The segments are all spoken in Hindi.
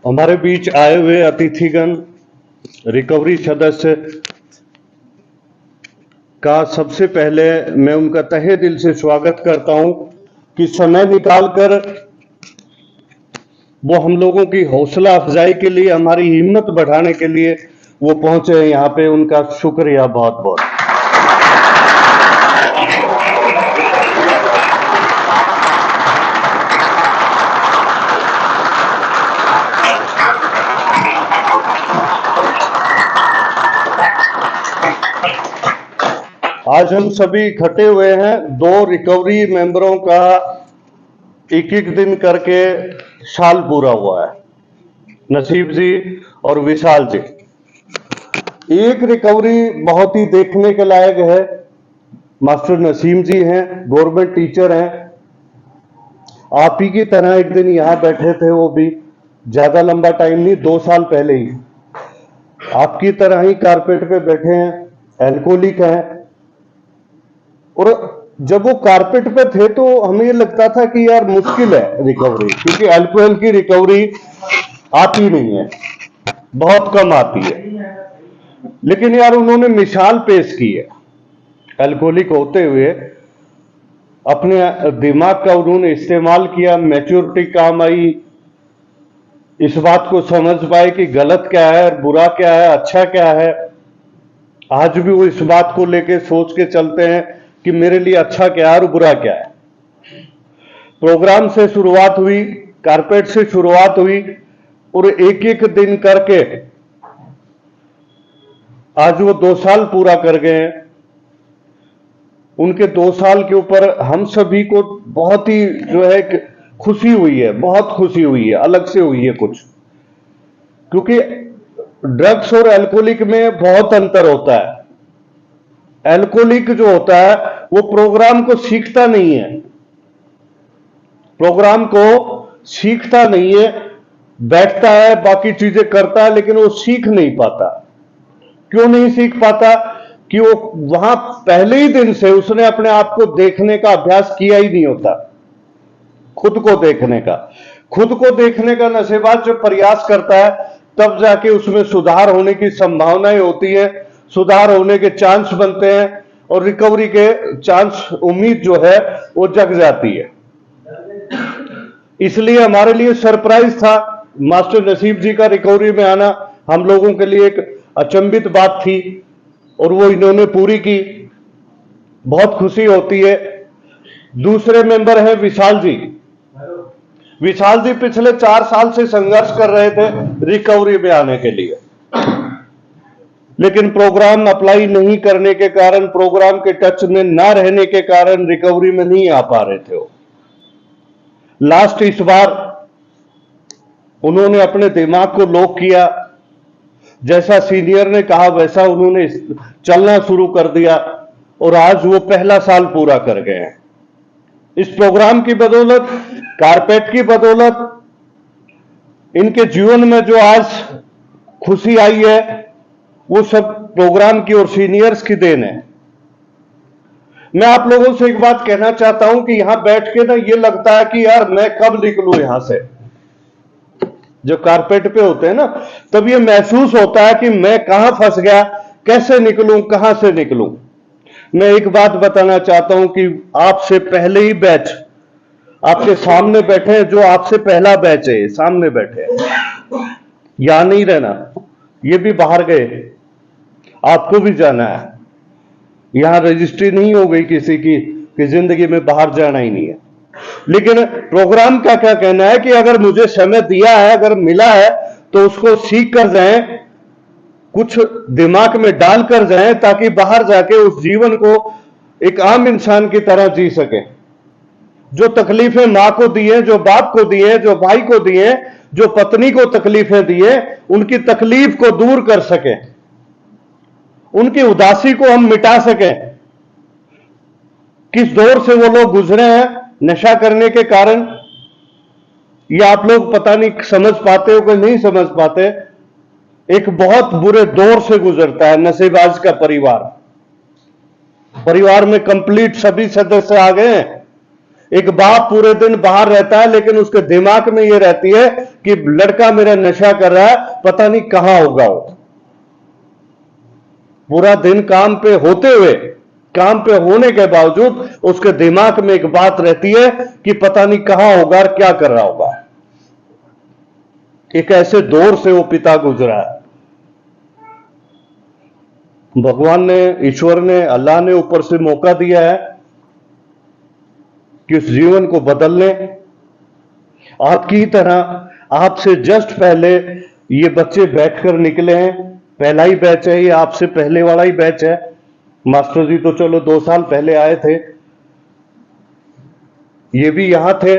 हमारे बीच आए हुए अतिथिगण, रिकवरी सदस्य का सबसे पहले मैं उनका तहे दिल से स्वागत करता हूं कि समय निकालकर वो हम लोगों की हौसला अफजाई के लिए, हमारी हिम्मत बढ़ाने के लिए वो पहुंचे हैं यहाँ पे। उनका शुक्रिया बहुत बहुत। आज हम सभी इकट्ठे हुए हैं, 2 रिकवरी मेंबरों का एक एक दिन करके साल पूरा हुआ है, नसीब जी और विशाल जी। एक रिकवरी बहुत ही देखने के लायक है, मास्टर नसीम जी हैं, गवर्नमेंट टीचर हैं। आप ही की तरह एक दिन यहां बैठे थे, वो भी ज्यादा लंबा टाइम नहीं, 2 साल पहले ही आपकी तरह ही कारपेट पे बैठे हैं, एल्कोहलिक हैं। और जब वो कारपेट पे थे तो हमें ये लगता था कि यार मुश्किल है रिकवरी, क्योंकि अल्कोहल की रिकवरी आती नहीं है, बहुत कम आती है। लेकिन यार उन्होंने मिसाल पेश की है, अल्कोहलिक होते हुए अपने दिमाग का उन्होंने इस्तेमाल किया, मैच्योरिटी काम आई, इस बात को समझ पाए कि गलत क्या है, बुरा क्या है, अच्छा क्या है। आज भी वो इस बात को लेके सोच के चलते हैं कि मेरे लिए अच्छा क्या है और बुरा क्या है। प्रोग्राम से शुरुआत हुई, कारपेट से शुरुआत हुई और एक एक दिन करके आज वो 2 साल पूरा कर गए हैं। उनके 2 साल के ऊपर हम सभी को बहुत ही जो है खुशी हुई है, बहुत खुशी हुई है, अलग से हुई है कुछ। क्योंकि ड्रग्स और अल्कोहलिक में बहुत अंतर होता है। अल्कोहलिक जो होता है वो प्रोग्राम को सीखता नहीं है, प्रोग्राम को सीखता नहीं है, बैठता है, बाकी चीजें करता है, लेकिन वो सीख नहीं पाता। क्यों नहीं सीख पाता? कि वो वहां पहले ही दिन से उसने अपने आप को देखने का अभ्यास किया ही नहीं होता, खुद को देखने का। खुद को देखने का नशेबाज जब प्रयास करता है तब जाके उसमें सुधार होने की संभावनाएं होती है, सुधार होने के चांस बनते हैं और रिकवरी के चांस, उम्मीद जो है वो जग जाती है। इसलिए हमारे लिए सरप्राइज था मास्टर नसीब जी का रिकवरी में आना, हम लोगों के लिए एक अचंभित बात थी और वो इन्होंने पूरी की, बहुत खुशी होती है। दूसरे मेंबर हैं विशाल जी। विशाल जी पिछले 4 साल से संघर्ष कर रहे थे रिकवरी में आने के लिए, लेकिन प्रोग्राम अप्लाई नहीं करने के कारण, प्रोग्राम के टच में ना रहने के कारण रिकवरी में नहीं आ पा रहे थे वो। लास्ट इस बार उन्होंने अपने दिमाग को लॉक किया, जैसा सीनियर ने कहा वैसा उन्होंने चलना शुरू कर दिया और आज वो पहला साल पूरा कर गए हैं। इस प्रोग्राम की बदौलत, कारपेट की बदौलत, इनके जीवन में जो आज खुशी आई है वो सब प्रोग्राम की और सीनियर्स की देन है। मैं आप लोगों से एक बात कहना चाहता हूं कि यहां बैठ के ना ये लगता है कि यार मैं कब निकलूं यहां से। जो कारपेट पे होते हैं ना, तब ये महसूस होता है कि मैं कहां फंस गया, कैसे निकलूं, कहां से निकलूं। मैं एक बात बताना चाहता हूं कि आपसे पहले ही बैच आपके सामने बैठे हैं, जो आपसे पहला बैच है, सामने बैठे हैं। यहां नहीं रहना, ये भी बाहर गए, आपको भी जाना है। यहां रजिस्ट्री नहीं हो गई किसी की कि जिंदगी में बाहर जाना ही नहीं है। लेकिन प्रोग्राम का क्या कहना है कि अगर मुझे समय दिया है, अगर मिला है, तो उसको सीख कर जाएं, कुछ दिमाग में डाल कर जाएं, ताकि बाहर जाके उस जीवन को एक आम इंसान की तरह जी सके। जो तकलीफें मां को दी है, जो बाप को दी है, जो भाई को दी है, जो पत्नी को तकलीफें दी है, उनकी तकलीफ को दूर कर सके, उनकी उदासी को हम मिटा सकें। किस दौर से वो लोग गुजरे हैं नशा करने के कारण, ये आप लोग पता नहीं समझ पाते हो कि नहीं समझ पाते। एक बहुत बुरे दौर से गुजरता है नशेबाज का परिवार। परिवार में कंप्लीट सभी सदस्य आ गए हैं, एक बाप पूरे दिन बाहर रहता है, लेकिन उसके दिमाग में ये रहती है कि लड़का मेरा नशा कर रहा है, पता नहीं कहां होगा वो। पूरा दिन काम पे होते हुए, काम पे होने के बावजूद उसके दिमाग में एक बात रहती है कि पता नहीं कहां होगा और क्या कर रहा होगा। एक ऐसे दौर से वो पिता गुजरा है। भगवान ने, ईश्वर ने, अल्लाह ने ऊपर से मौका दिया है कि उस जीवन को बदल लें। आपकी तरह आपसे जस्ट पहले ये बच्चे बैठकर निकले हैं, पहला ही बैच है ये, आपसे पहले वाला ही बैच है। मास्टर जी तो चलो 2 साल पहले आए थे, ये भी यहां थे,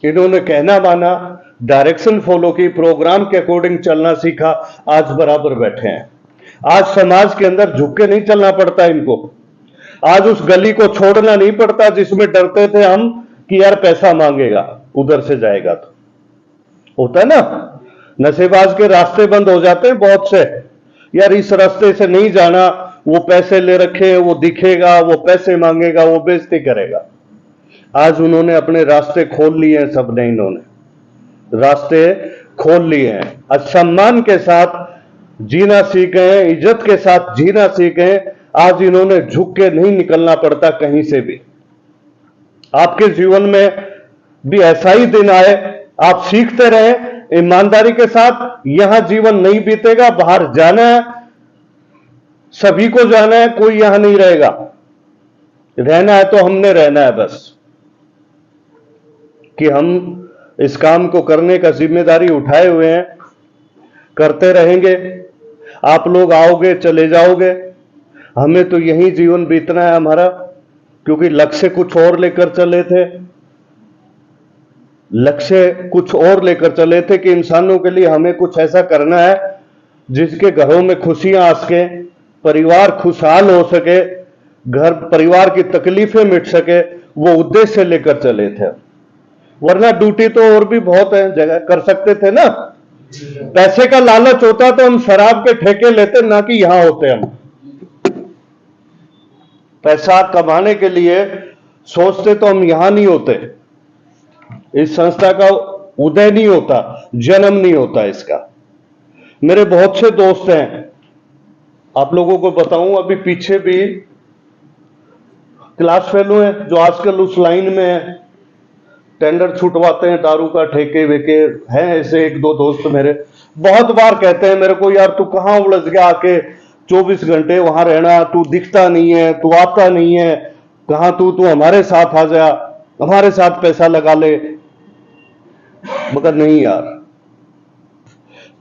इन्होंने कहना माना, डायरेक्शन फॉलो की, प्रोग्राम के अकॉर्डिंग चलना सीखा, आज बराबर बैठे हैं। आज समाज के अंदर झुक के नहीं चलना पड़ता इनको। आज उस गली को छोड़ना नहीं पड़ता जिसमें डरते थे हम कि यार पैसा मांगेगा, उधर से जाएगा। तो होता है ना, नशेबाज के रास्ते बंद हो जाते हैं बहुत से, यार इस रास्ते से नहीं जाना, वो पैसे ले रखे, वो दिखेगा, वो पैसे मांगेगा, वो बेइज्जती करेगा। आज उन्होंने अपने रास्ते खोल लिए हैं, सबने इन्होंने रास्ते खोल लिए हैं। आज सम्मान के साथ जीना सीख गए, इज्जत के साथ जीना सीख गए। आज इन्होंने झुक के नहीं निकलना पड़ता कहीं से भी। आपके जीवन में भी ऐसा ही दिन आए, आप सीखते रहे ईमानदारी के साथ। यहां जीवन नहीं बीतेगा, बाहर जाना है, सभी को जाना है, कोई यहां नहीं रहेगा। रहना है तो हमने रहना है बस, कि हम इस काम को करने का जिम्मेदारी उठाए हुए हैं, करते रहेंगे। आप लोग आओगे चले जाओगे, हमें तो यही जीवन बीतना है हमारा, क्योंकि लक्ष्य कुछ और लेकर चले थे। लक्ष्य कुछ और लेकर चले थे कि इंसानों के लिए हमें कुछ ऐसा करना है जिसके घरों में खुशियां आ सके, परिवार खुशहाल हो सके, घर परिवार की तकलीफें मिट सके, वो उद्देश्य लेकर चले थे। वरना ड्यूटी तो और भी बहुत है, जगह कर सकते थे ना। पैसे का लालच होता तो हम शराब के ठेके लेते, ना कि यहां होते। हम पैसा कमाने के लिए सोचते तो हम यहां नहीं होते, इस संस्था का उदय नहीं होता, जन्म नहीं होता इसका। मेरे बहुत से दोस्त हैं, आप लोगों को बताऊं, अभी पीछे भी क्लास फेलो हैं जो आजकल उस लाइन में है, टेंडर छुटवाते हैं, दारू का ठेके वेके हैं। ऐसे 1-2 दोस्त मेरे बहुत बार कहते हैं मेरे को, यार तू कहां उलझ गया, आके 24 घंटे वहां रहना, तू दिखता नहीं है, तू आता नहीं है, कहां तू हमारे साथ आ जा, हमारे साथ पैसा लगा ले। मगर नहीं यार,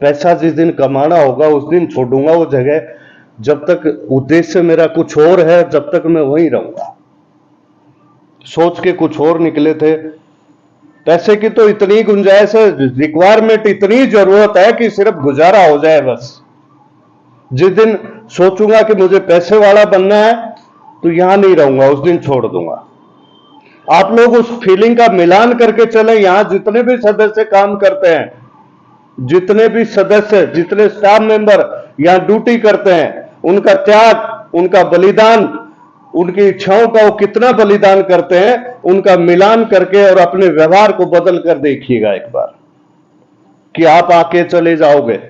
पैसा जिस दिन कमाना होगा उस दिन छोड़ूंगा वो जगह। जब तक उद्देश्य मेरा कुछ और है, जब तक मैं वहीं रहूंगा। सोच के कुछ और निकले थे। पैसे की तो इतनी गुंजाइश है, रिक्वायरमेंट इतनी जरूरत है कि सिर्फ गुजारा हो जाए बस। जिस दिन सोचूंगा कि मुझे पैसे वाला बनना है तो यहां नहीं रहूंगा, उस दिन छोड़ दूंगा। आप लोग उस फीलिंग का मिलान करके चले। यहां जितने भी सदस्य काम करते हैं, जितने भी सदस्य, जितने स्टाफ मेंबर यहां ड्यूटी करते हैं, उनका त्याग, उनका बलिदान, उनकी इच्छाओं का वो कितना बलिदान करते हैं, उनका मिलान करके और अपने व्यवहार को बदल कर देखिएगा एक बार, कि आप आके चले जाओगे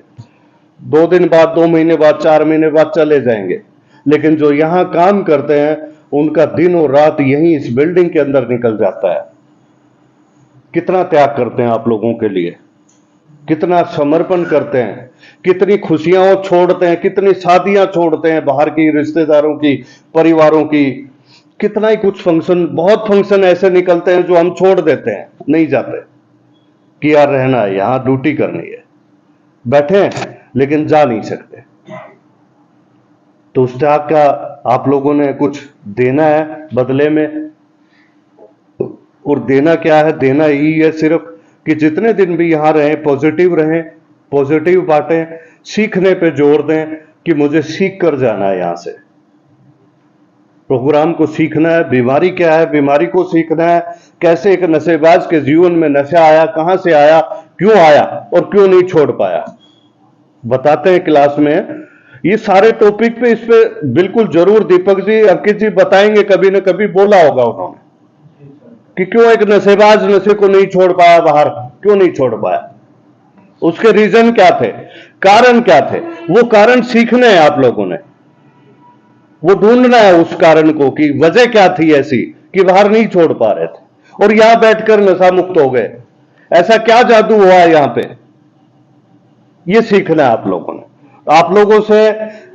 2 दिन बाद, 2 महीने बाद, 4 महीने बाद चले जाएंगे, लेकिन जो यहां काम करते हैं उनका दिन और रात यहीं इस बिल्डिंग के अंदर निकल जाता है। कितना त्याग करते हैं आप लोगों के लिए, कितना समर्पण करते हैं, कितनी खुशियां छोड़ते हैं, कितनी शादियां छोड़ते हैं, बाहर की रिश्तेदारों की, परिवारों की, कितना ही कुछ फंक्शन, बहुत फंक्शन ऐसे निकलते हैं जो हम छोड़ देते हैं, नहीं जाते कि यार रहना है, यहां ड्यूटी करनी है, बैठे हैं लेकिन जा नहीं सकते। तो उस त्याग का आप लोगों ने कुछ देना है बदले में। और देना क्या है? देना यही है सिर्फ कि जितने दिन भी यहां रहें, पॉजिटिव रहें, पॉजिटिव बांटें, सीखने पे जोर दें कि मुझे सीख कर जाना है, यहां से प्रोग्राम को सीखना है। बीमारी क्या है, बीमारी को सीखना है। कैसे एक नशेबाज के जीवन में नशा आया, कहां से आया, क्यों आया और क्यों नहीं छोड़ पाया, बताते हैं क्लास में। ये सारे टॉपिक पे, इस पे बिल्कुल जरूर दीपक जी, अंकित जी बताएंगे, कभी न कभी बोला होगा उन्होंने। कि क्यों एक नशेबाज नशे को नहीं छोड़ पाया बाहर, क्यों नहीं छोड़ पाया, उसके रीजन क्या थे, कारण क्या थे। वो कारण सीखने हैं आप लोगों ने, वो ढूंढना है उस कारण को कि वजह क्या थी ऐसी कि बाहर नहीं छोड़ पा रहे थे और यहां बैठकर नशा मुक्त हो गए। ऐसा क्या जादू हुआ है यहां पे, ये सीखना है आप लोगों ने। आप लोगों से,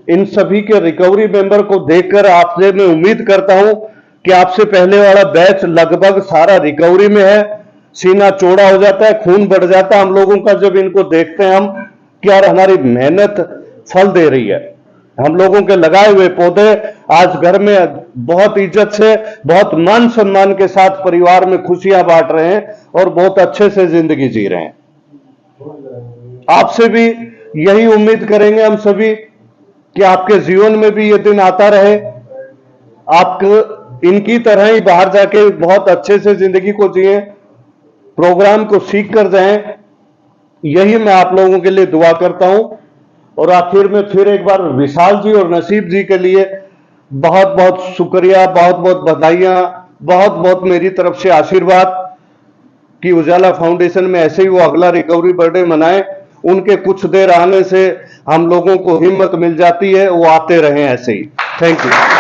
इन सभी के रिकवरी मेंबर को देखकर आपसे मैं उम्मीद करता हूं कि आपसे पहले वाला बैच लगभग सारा रिकवरी में है। सीना चौड़ा हो जाता है, खून बढ़ जाता है हम लोगों का जब इनको देखते हैं हम कि यार हमारी मेहनत फल दे रही है। हम लोगों के लगाए हुए पौधे आज घर में बहुत इज्जत से, बहुत मान सम्मान के साथ परिवार में खुशियां बांट रहे हैं और बहुत अच्छे से जिंदगी जी रहे हैं। आपसे भी यही उम्मीद करेंगे हम सभी कि आपके जीवन में भी ये दिन आता रहे, आप इनकी तरह ही बाहर जाके बहुत अच्छे से जिंदगी को जिए, प्रोग्राम को सीख कर जाएं। यही मैं आप लोगों के लिए दुआ करता हूं। और आखिर में फिर एक बार विशाल जी और नसीब जी के लिए बहुत बहुत शुक्रिया, बहुत बहुत बधाइयां, बहुत बहुत मेरी तरफ से आशीर्वाद कि उजाला फाउंडेशन में ऐसे ही वो अगला रिकवरी बर्थडे मनाएं। उनके कुछ देर आने से हम लोगों को हिम्मत मिल जाती है, वो आते रहें ऐसे ही। Thank you.